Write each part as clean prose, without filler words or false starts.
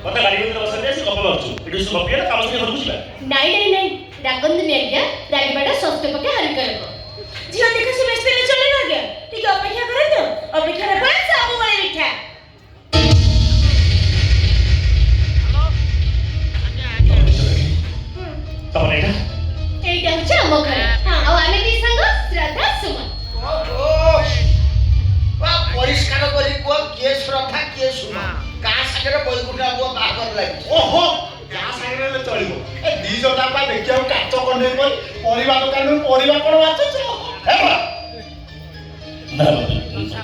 मत गाड़ी में बस गप मारछु एटू सब गपिया काम से घर बुझला नहीं रागंदनी आज्ञा रागीबाटा सस्ते पके हल्का लोक झियो देखा से बेस्ते ले चले ना गया ठीक है अपेक्षा करे तो अपेक्षा रे बस सब बड़े मिठा तमने एटा होचे हम घरे आ आमे दी संग श्रद्धा सुमन ओहो वा परिष्कार करी को के श्रद्धा के सुमन का सागरे बयकुटा को बागर लागि ओहो क्या सागरे ले चलिबो ए दी जोटा पा देखियो काच कोने कोई परिबा दुकान परिबा कोन वाचछ हेबा ना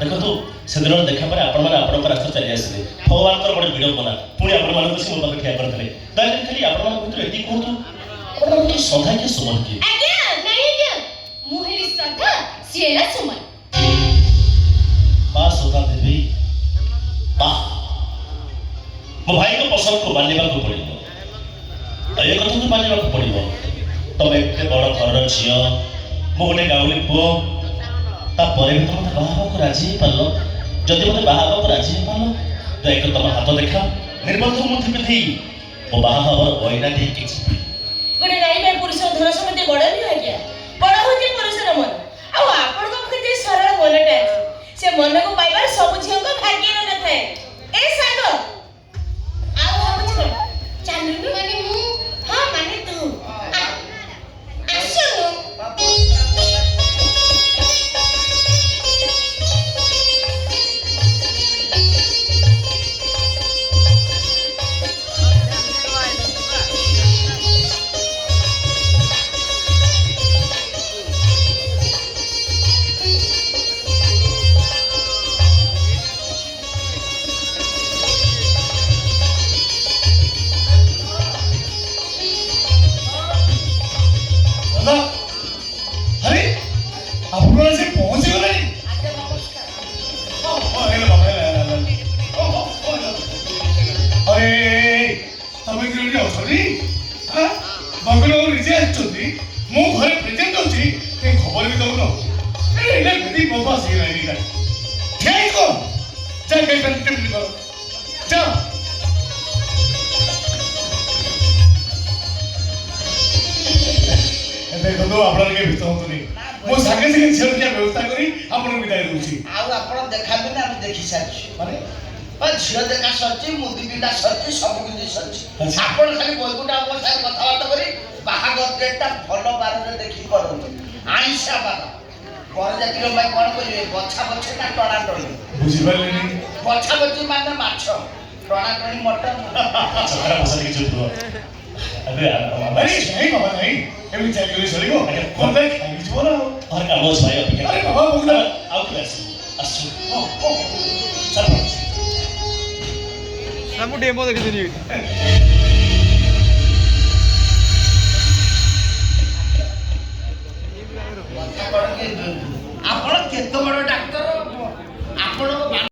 देखो तो सेदिन देखा पर आपण माने आपण रास्ता चली आसले भगवान कर बडे वीडियो बना पुणी आपण माने बसी मोबाइल ठिया करथले दया खाली आपण माने भितर एती कहतु आपण की सदा के सुमन की आज्ञा नहीं आज्ञा मुहेली श्रद्धा सिएला सुमन बा सदा देवी बा मो भाई को पसंद को मानने को पड़िबो ए कथा तो मानने को पड़िबो तबे एते बड़ घर छियो मो गोटे गाउली पुओ ता परे भी तुम बाहा को राजी पालो जदि मते बाहा को राजी पालो तो एक तुम हाथ देखा निर्बंध मुथि पिथि ओ बाहा हवर ओइना दे किछि गोटे नाई में पुरुष धन समते बड़ नहीं आज्ञा बड़ होती पुरुष र मन आ आपण को खते सरल मनटा से मन को पाइबार सब झियो को भाग्य न थाए ए साग आ हम छ चालू माने मु हां माने तू आसो अरे आपण से पहुंच गले आज्ञा नमस्कार ओ हेलो बाबा अरे तमे कि रे असली हां बंगलो रिजे आछोती मो घरे प्रेजेंट होची ते खबर भी दउनो ए एला गदी बाबा से नहीं नहीं ठीक को चल के कंटिन्यू करो जा देखो तो आपण के भीतर होतनी मो सागे से झियो के व्यवस्था करी आपण विदाय होची आउ आपण देखा बिना हम देखि सारी माने पर झियो देखा सच्ची मुदी बिना सच्ची सब किछि सच्ची अच्छा। आपण खाली बयकुटा को साथ कथा बात करी बाहागर डेटटा भलो बारे देखि करंतु आइसा बाबा पर जातिरो भाई कोन करिवे बछा बछे ना टणा टणी बुझी पालेनी बछा बछी माने माछ टणा टणी मटन सकारा मसाले के चुप अरे अरे नहीं बाबा नहीं एवं चल के चलियो कोन दे खाई जीवो ना और काम भाई अपेक्षा अरे बाबा बुगला आउ के आसु ओ चल हमको डेमो देखे